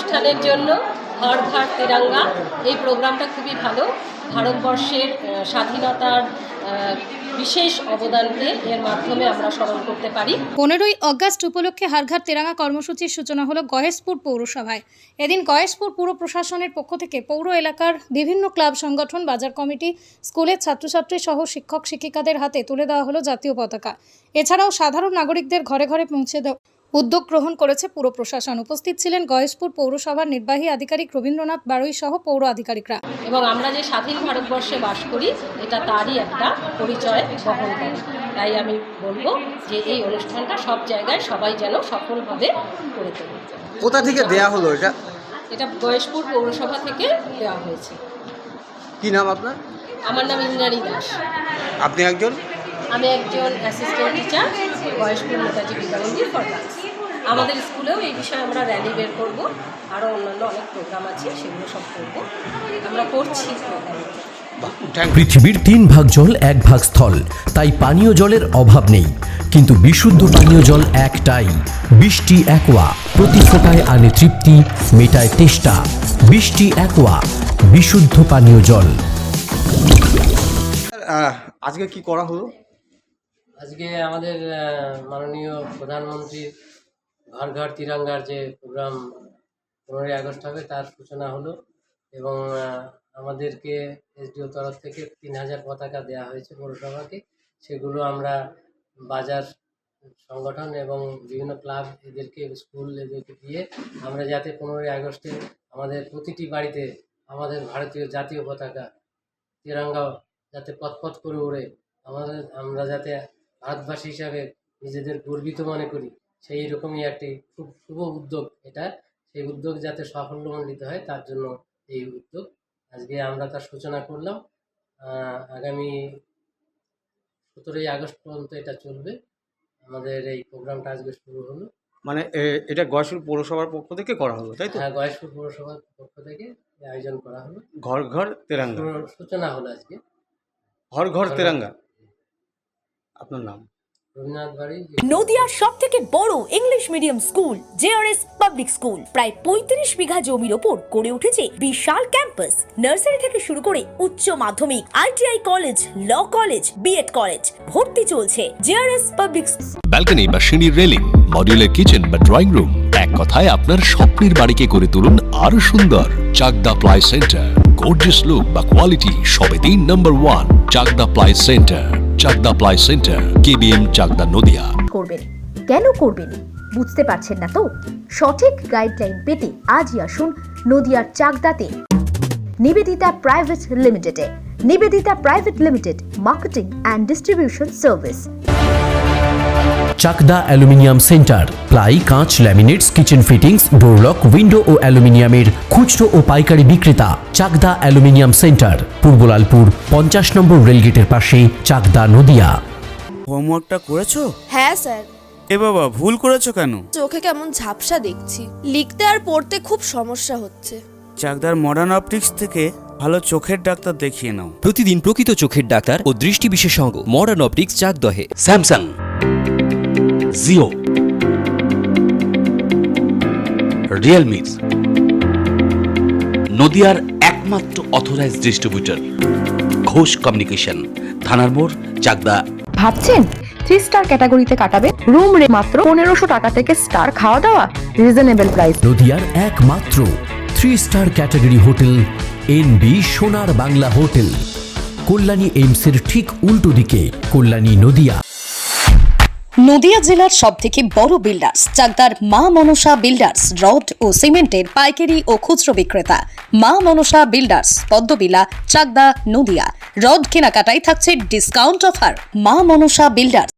অনুষ্ঠানের জন্য হর ঘর তিরঙ্গা এই প্রোগ্রামটা খুবই ভালো। ভারতবর্ষের স্বাধীনতার বিশেষ অবদানকে এর মাধ্যমে আমরা স্মরণ করতে পারি। 15ই অগাস্ট উপলক্ষে হর ঘর তিরঙ্গা কর্মসূচির সূচনা হলো গয়েশপুর পৌরসভায়। এদিন গয়েশপুর পুর প্রশাসনের পক্ষ থেকে পৌর এলাকার বিভিন্ন ক্লাব সংগঠন, বাজার কমিটি, স্কুলের ছাত্রছাত্রী সহ শিক্ষক শিক্ষিকাদের হাতে তুলে দেওয়া হলো জাতীয় পতাকা। এছাড়াও সাধারণ নাগরিকদের ঘরে ঘরে পৌঁছে দেওয়া উদ্যোগ গ্রহণ করেছে পুর প্রশাসন। উপস্থিত ছিলেন গয়েশপুর পৌরসভার নির্বাহী আধিকারিক রবীন্দ্রনাথ বাড়ুই সহ পৌর আধিকারিকরা। এবং আমরা যে স্বাধীন ভারতবর্ষে বাস করি এটা তারই একটা পরিচয় বহন করে। তাই আমি বলবো যে এই অনুষ্ঠানটা সব জায়গায় সবাই যেন সফলভাবে করে তোলে। কোথা থেকে দেয়া হলো এটা? এটা গয়েশপুর পৌরসভা থেকে দেওয়া হয়েছে। কি নাম আপনার? আমার নাম ইন্দ্রাণী দাস। আপনি একজন? আমি একজন assistant teacher, Gayeshpur Netaji Vidyamandir for girls. আমাদের স্কুলেও এই বিষয়ে আমরা র্যালি বের করব, আরও অন্যান্য অনেক প্রোগ্রাম আছে, সেগুলো সব করব, আমরা করছি। পৃথিবীর 3 ভাগ জল 1 ভাগ স্থল, তাই পানীয় জলের অভাব নেই। কিন্তু বিশুদ্ধ পানীয় জল একটাই, বৃষ্টি অ্যাকোয়া। প্রতি ফোঁটায় আনে তৃপ্তি, মেটায় তেষ্টা। বৃষ্টি অ্যাকোয়া, বিশুদ্ধ পানীয় জল। আজকে কি করা হলো? আজকে আমাদের মাননীয় প্রধানমন্ত্রীর ঘর ঘর তিরঙ্গার যে প্রোগ্রাম 15ই আগস্ট হবে তার সূচনা হলো এবং আমাদেরকে এসডিও তরফ থেকে 3000 পতাকা দেওয়া হয়েছে পৌরসভাকে। সেগুলো আমরা বাজার সংগঠন এবং বিভিন্ন ক্লাব এদেরকে, স্কুল এদেরকে দিয়ে আমরা যাতে 15ই আগস্টে আমাদের প্রতিটি বাড়িতে আমাদের ভারতীয় জাতীয় পতাকা তিরঙ্গা যাতে পথ করে ওড়ে, আমরা যাতে ভারতবাসী হিসাবে নিজেদের গর্বিত মনে করি, সেই রকমই একটি খুব শুভ উদ্যোগ এটা। সেই উদ্যোগ যাতে সাফল্যমণ্ডিত হয় তার জন্য এই উদ্যোগ। আজকে আমরা তার সূচনা করলাম। আগামী 17ই আগস্ট পর্যন্ত এটা চলবে। আমাদের এই প্রোগ্রামটা আজকে শুরু হলো। মানে এটা গয়েশপুর পৌরসভার পক্ষ থেকে করা হলো, তাই তো? হ্যাঁ, গয়েশপুর পৌরসভার পক্ষ থেকে আয়োজন করা হলো। ঘর ঘর তিরঙ্গা সূচনা হলো আজকে। হর ঘর তিরঙ্গা। আপনার নাম? রবীন্দ্রনাথ বাড়ি। নদিয়ার সবথেকে বড় English medium school JRS public school প্রায় 35 বিঘা জমির ওপর গড়ে উঠেছে বিশাল ক্যাম্পাস। নার্সারি থেকে শুরু করে উচ্চ মাধ্যমিক, ITI college, law college, BEd college, ভর্তি চলছে জেআরএস পাবলিক। ব্যালকনি বা সিঁড়ির রেলিং, মডিউলার কিচেন বা ড্রয়িং রুম, এক কথায় আপনার স্বপ্নের বাড়িকে করে তুলুন আরো সুন্দর। Chakdah ply centre, gorgeous look বা কোয়ালিটি সবে 3 নম্বর 1 Chakdah ply centre. Chakdah ply centre, KBM, Chakdah, Nadia. করবেন কেন করবেন বুঝতে পারছেন না তো? সঠিক গাইডলাইন পেতে আজই আসুন নদিয়ার চাকদাতে নিবেদিতা প্রাইভেট লিমিটেডে। Nivedita private limited, marketing and distribution service. Chakda aluminium centre, ply, কাঁচ, laminates, kitchen fittings, door lock, window ও অ্যালুমিনিয়ামের খুচরো ও পাইকারি বিক্রেতা। চাকদা অ্যালুমিনিয়াম সেন্টার, পূর্ব লালপুর 50 নম্বর রেলগেটের পাশে, চাকদা, নদিয়া। হোমওয়ার্কটা করেছো? হ্যাঁ স্যার। এ বাবা, ভুল করেছো কেন? চোখে কেমন ঝাপসা দেখছি, লিখতে আর পড়তে খুব সমস্যা হচ্ছে। চাকদার মডার্ন অপটিক্স থেকে ভালো চোখের ডাক্তার দেখিয়ে নাও। প্রতিদিন প্রকৃত চোখের ডাক্তার ও দৃষ্টি বিশেষজ্ঞ মডার্ন অপটিক্স, চাকদহে। স্যামসাং, জিও, রিয়েলমি, নদিয়ার একমাত্র অথরাইজড ডিস্ট্রিবিউটর ঘোষ কমিউনিকেশন, থানার মোড়, চাকদা। ভাবছেন 3 স্টার ক্যাটাগরিতে কাটাবে? রুম রে মাত্র 1500 টাকা থেকে স্টার, খাওয়া দাওয়া রিজনেবল প্রাইস। নদিয়ার একমাত্র 3 স্টার ক্যাটাগরি হোটেল এনবি সোনার বাংলা হোটেল, কল্যাণী এইমসের ঠিক উল্টো দিকে, কল্যাণী, নদিয়া। নদিয়া জেলার সবথেকে বড় বিল্ডার্স চাকদার মা মনসা বিল্ডার্স, রড ও সিমেন্টের পাইকারি ও খুচরো বিক্রেতা। মা মনসা বিল্ডার্স, পদ্মবিলা, চাকদা, নদিয়া। রড কেনাকাটায় থাকছে ডিসকাউন্ট অফার। মা মনসা বিল্ডার্স,